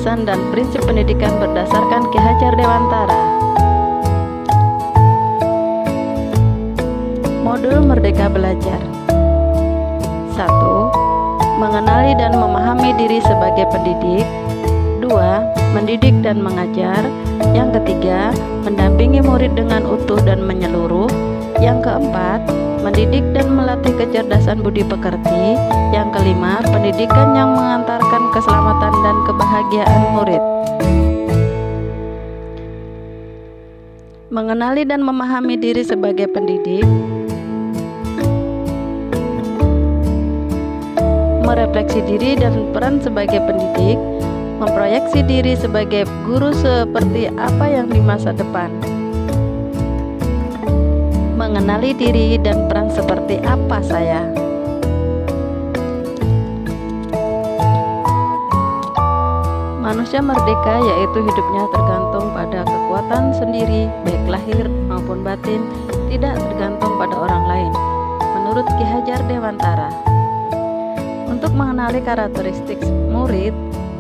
gagasan dan prinsip pendidikan berdasarkan Ki Hajar Dewantara. Modul Merdeka Belajar. 1. Mengenali dan memahami diri sebagai pendidik. 2. Mendidik dan mengajar. Yang ketiga, mendampingi murid dengan utuh dan menyeluruh. Yang keempat, mendidik dan melatih kecerdasan budi pekerti. Yang kelima, pendidikan yang mengantarkan keselamatan dan kebahagiaan murid. Mengenali dan memahami diri sebagai pendidik. Merefleksi diri dan peran sebagai pendidik. Memproyeksi diri sebagai guru seperti apa yang di masa depan. Mengenali diri dan peran seperti apa saya. Manusia merdeka yaitu hidupnya tergantung pada kekuatan sendiri, baik lahir maupun batin, tidak tergantung pada orang lain. Menurut Ki Hajar Dewantara. Untuk mengenali karakteristik murid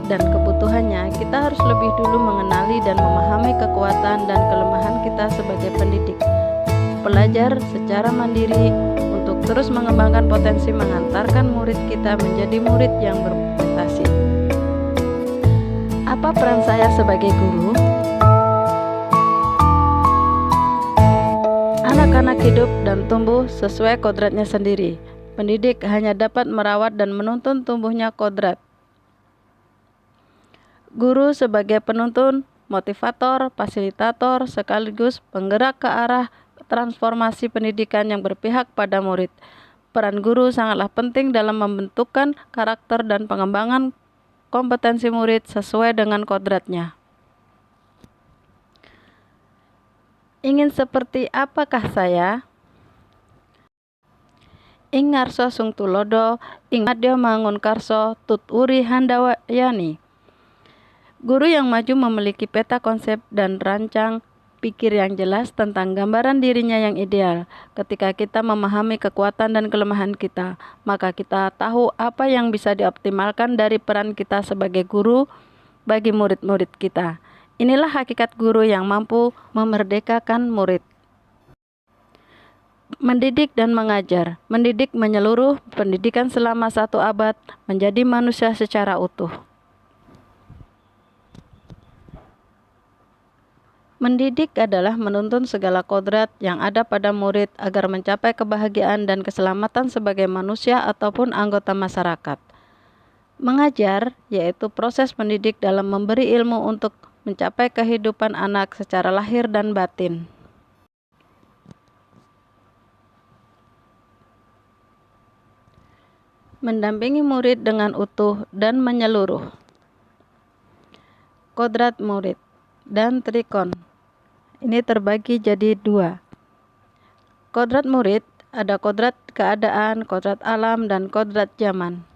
dan kebutuhannya, kita harus lebih dulu mengenali dan memahami kekuatan dan kelemahan kita sebagai pendidik. Belajar secara mandiri untuk terus mengembangkan potensi mengantarkan murid kita menjadi murid yang berprestasi. Apa peran saya sebagai guru? Anak-anak hidup dan tumbuh sesuai kodratnya sendiri. Pendidik hanya dapat merawat dan menuntun tumbuhnya kodrat. Guru sebagai penuntun, motivator, fasilitator, sekaligus penggerak ke arah transformasi pendidikan yang berpihak pada murid. Peran guru sangatlah penting dalam membentukkan karakter dan pengembangan kompetensi murid sesuai dengan kodratnya. Ingin seperti apakah saya? Ing ngarso sung tulodo, ing madya mangun karso, tut uri handawayani. Guru yang maju memiliki peta konsep dan rancang pikir yang jelas tentang gambaran dirinya yang ideal. Ketika kita memahami kekuatan dan kelemahan kita, maka kita tahu apa yang bisa dioptimalkan dari peran kita sebagai guru bagi murid-murid kita. Inilah hakikat guru yang mampu memerdekakan murid. Mendidik dan mengajar. Mendidik menyeluruh, pendidikan selama 1 abad, menjadi manusia secara utuh. Mendidik adalah menuntun segala kodrat yang ada pada murid agar mencapai kebahagiaan dan keselamatan sebagai manusia ataupun anggota masyarakat. Mengajar yaitu proses mendidik dalam memberi ilmu untuk mencapai kehidupan anak secara lahir dan batin. Mendampingi murid dengan utuh dan menyeluruh. Kodrat murid dan trikon. Ini terbagi jadi 2. Kodrat murid ada kodrat keadaan, kodrat alam, dan kodrat zaman.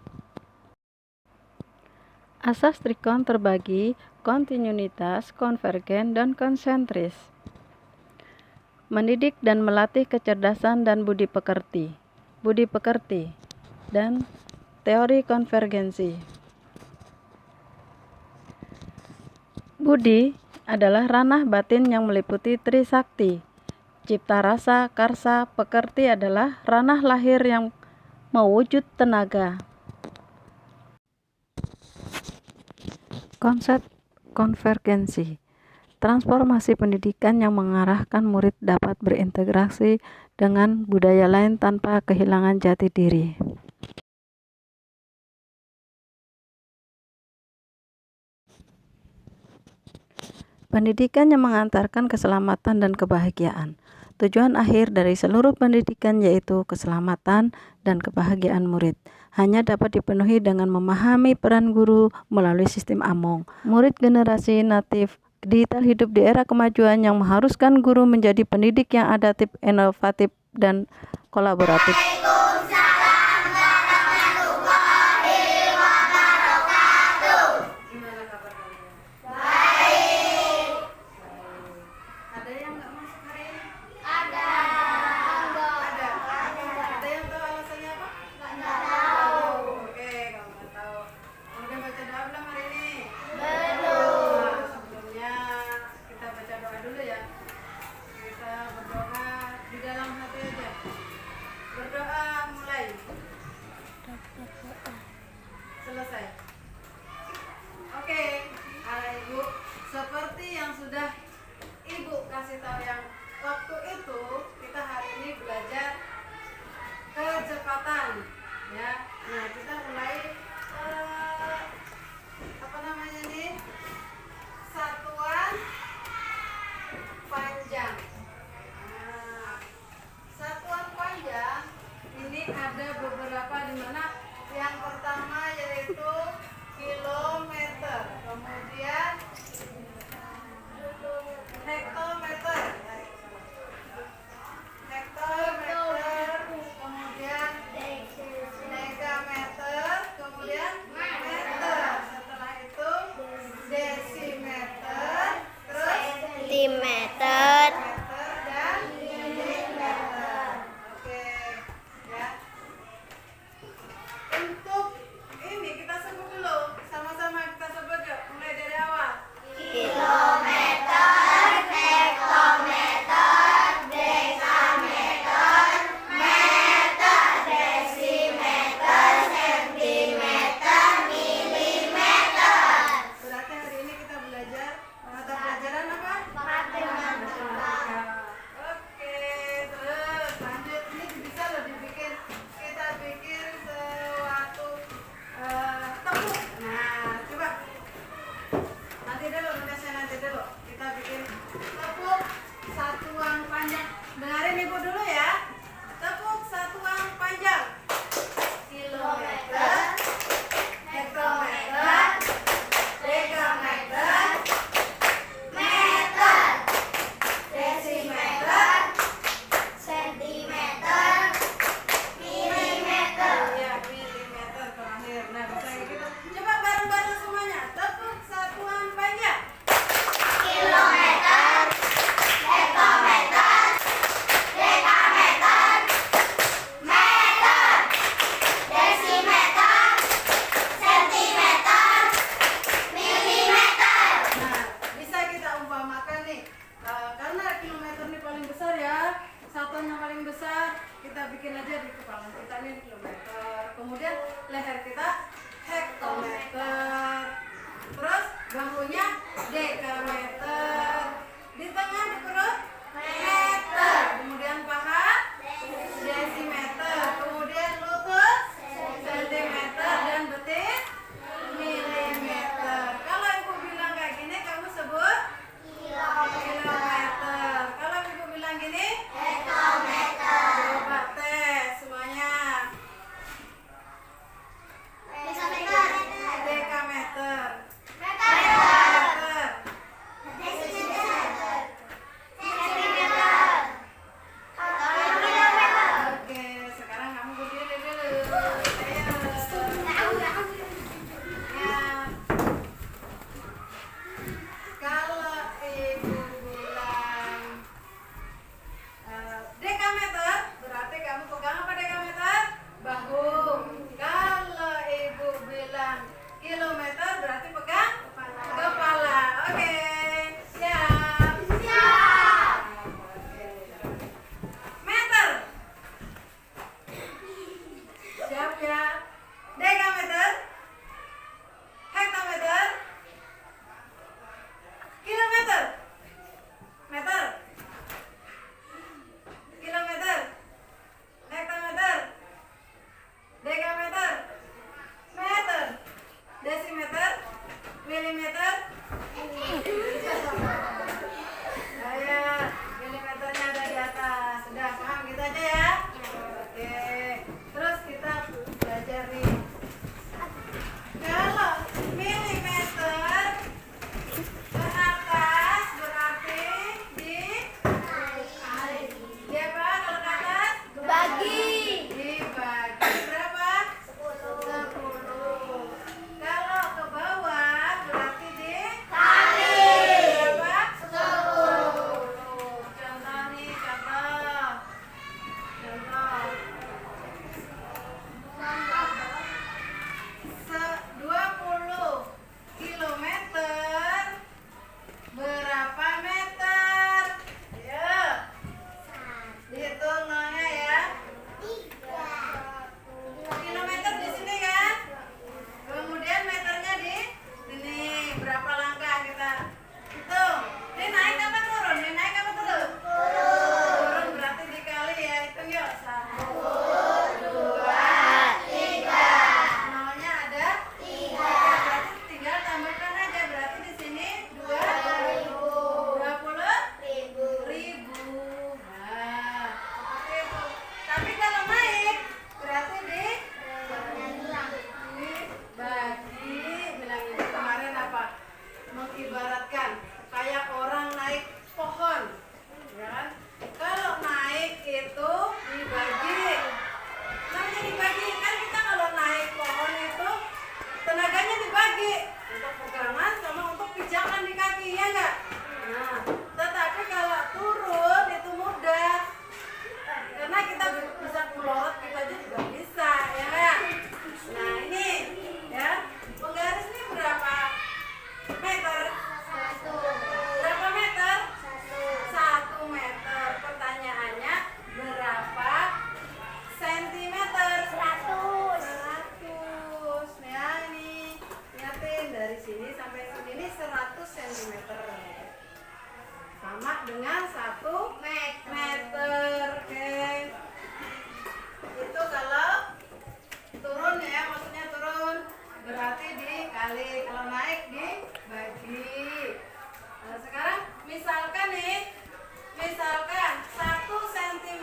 Asas trikon terbagi kontinuitas, konvergen, dan konsentris. Mendidik dan melatih kecerdasan dan budi pekerti. Budi pekerti dan teori konvergensi. Budi adalah ranah batin yang meliputi Trisakti. Cipta rasa, karsa, pekerti adalah ranah lahir yang mewujud tenaga. Konsep konvergensi. Transformasi pendidikan yang mengarahkan murid dapat berintegrasi dengan budaya lain tanpa kehilangan jati diri. Pendidikan yang mengantarkan keselamatan dan kebahagiaan. Tujuan akhir dari seluruh pendidikan yaitu keselamatan dan kebahagiaan murid. Hanya dapat dipenuhi dengan memahami peran guru melalui sistem Among. Murid generasi natif digital hidup di era kemajuan yang mengharuskan guru menjadi pendidik yang adaptif, inovatif, dan kolaboratif. Belum. dengerin ibu dulu ya. Tepuk satuan panjang. Kilometer, hektometer, dekameter, meter, desimeter, sentimeter, milimeter. Ya, milimeter terakhir. Nah, bisa gitu. Coba bareng-bareng semuanya. Tepuk satuan panjang. Kilometer, hektometer, dekameter, meter, desimeter, sentimeter, milimeter. Nah, bisa kita umpamakan nih, karena kilometer ini paling besar ya, satuannya paling besar, kita bikin aja di kepala kita nih kilometer. Kemudian leher kita hektometer, terus bahunya dekameter, di tengah di perut meter, kemudian paha desimeter, kemudian lutut sentimeter, dan betis milimeter. Kalau ibu bilang kayak gini, kamu sebut kilometer. Kalau ibu bilang gini, hektometer. Coba tes semuanya. Dekameter, meter, oke, sekarang kamu berdiri dulu. Ayo. Ya. Kalau ibu bilang dekameter, berarti kamu pegang apa dekameter? Bahu. Kalau ibu bilang kilometer, berarti pegang kepala. Oke, siap. Siap. Meter. Siap ya. Dekameter, hektometer, kilometer, meter, kilometer, hektometer, dekameter, meter, desimeter, milimeter. Ayo, milimeternya ada di atas. Sudah paham gitu aja ya? Oke. Terus kita belajar nih. Kalau milimeter ke atas berarti di apa? Kalau ke atas dibagi berapa? 10. Kalau ke bawah berarti dikali berapa? 10. Contoh nih, contoh 20 kilometer berapa meter? Ya, dihitung nolnya ya. Kilometer di sini kan, kemudian meternya di sini. Berapa langkah kita hitung? Ini naik apa turun? Ini naik apa turun? Turun berarti dikali ya. Hitung yuk. 1, 2, 3. Nolnya ada 3. Berarti tinggal tambahkan aja. Berarti di sini 20.000. Nah, seperti itu. Tapi kalau naik berarti dibagi. Bilang ini kemarin apa? Mengibaratkan kayak orang naik pohon, ya kan? Kalau naik itu dibagi. Namanya dibagi kan, kita kalau naik pohon itu tenaganya dibagi untuk pegangan sama untuk pijakan di kaki, ya enggak? Nah, tetapi kalau turun itu mudah, karena kita bisa melorot gitu aja juga bisa, ya enggak? Nah ini ya, penggaris ini berapa meter? 1. Berapa meter? 1 meter. Pertanyaannya berapa sentimeter? 100. Ya ini, ingatin dari sini sampai sini ini 100 sentimeter. Sama dengan 1 meter. Oke. Itu kalau turun ya, maksudnya turun berarti dikali, kalau naik dibagi. Nah, sekarang misalkan nih, misalkan 1 cm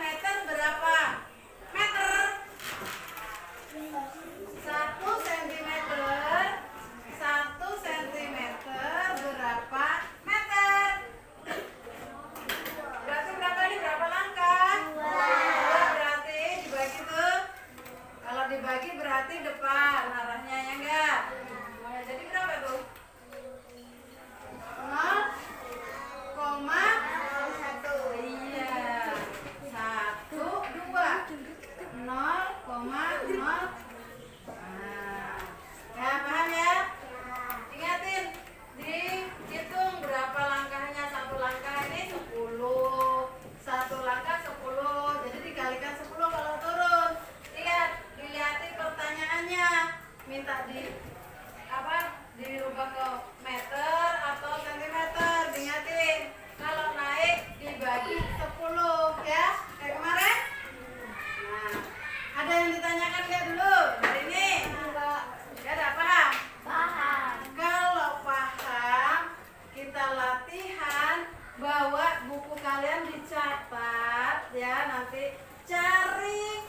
nanti cari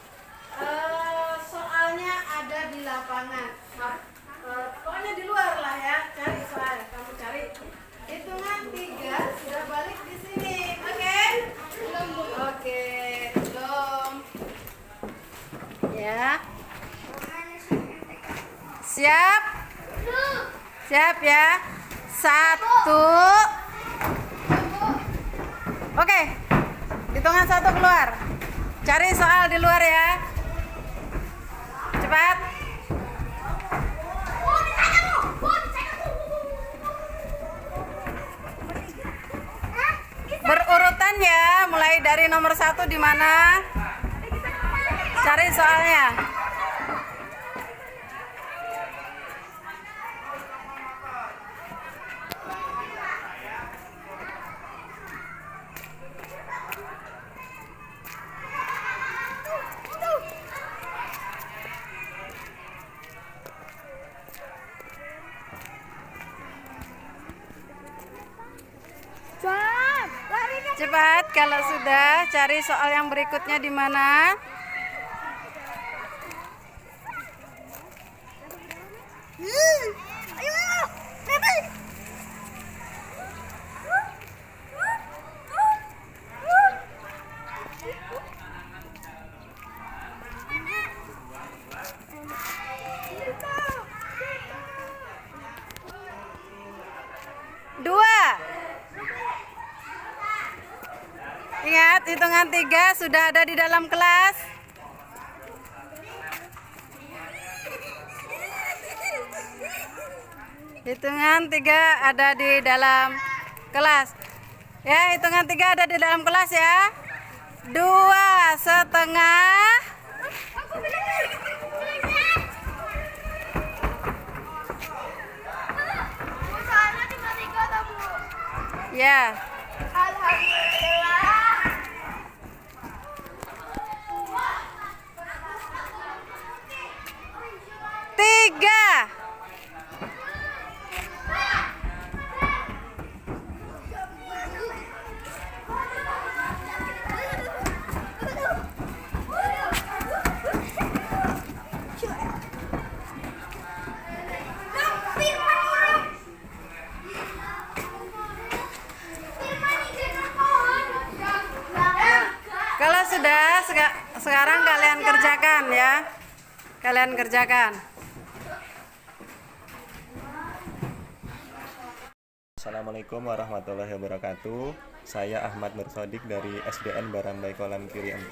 soalnya ada di lapangan. Pokoknya di luar lah ya, cari soal. Kamu cari. Hitungan 3 sudah balik di sini. Oke? Oke, belum. Ya. Siap? Siap ya. 1. Oke. Hitungan 1 keluar. Cari soal di luar ya. Cepat. Berurutan ya, mulai dari nomor 1 di mana? Cari soalnya. Cepat, kalau sudah cari soal yang berikutnya di mana? Ingat, hitungan 3 sudah ada di dalam kelas. Hitungan 3 ada di dalam kelas. Ya, hitungan 3 ada di dalam kelas ya. 2,5. Ya. Alhamdulillah. 3. Kalau sudah, sekarang kalian kerjakan ya. Kalian kerjakan. Assalamualaikum warahmatullahi wabarakatuh. Saya Ahmad Nur Sodik dari SDN Barambai Kolam Kiri 4.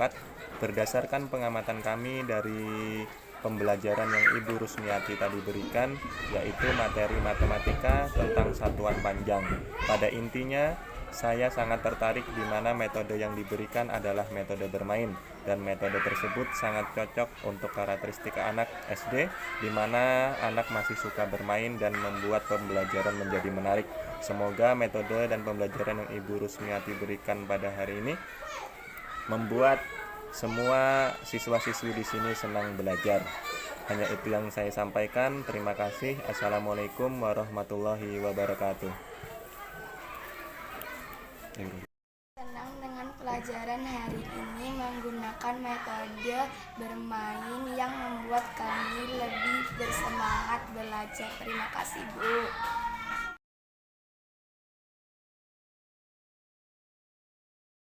Berdasarkan pengamatan kami dari pembelajaran yang Ibu Rusmiati tadi berikan, yaitu materi matematika tentang satuan panjang. Pada intinya, saya sangat tertarik di mana metode yang diberikan adalah metode bermain, dan metode tersebut sangat cocok untuk karakteristik anak SD, di mana anak masih suka bermain dan membuat pembelajaran menjadi menarik. Semoga metode dan pembelajaran yang Ibu Rusmiati berikan pada hari ini membuat semua siswa-siswi di sini senang belajar. Hanya itu yang saya sampaikan. Terima kasih. Assalamualaikum warahmatullahi wabarakatuh. Senang dengan pelajaran hari ini menggunakan metode bermain yang membuat kami lebih bersemangat belajar. Terima kasih, Bu.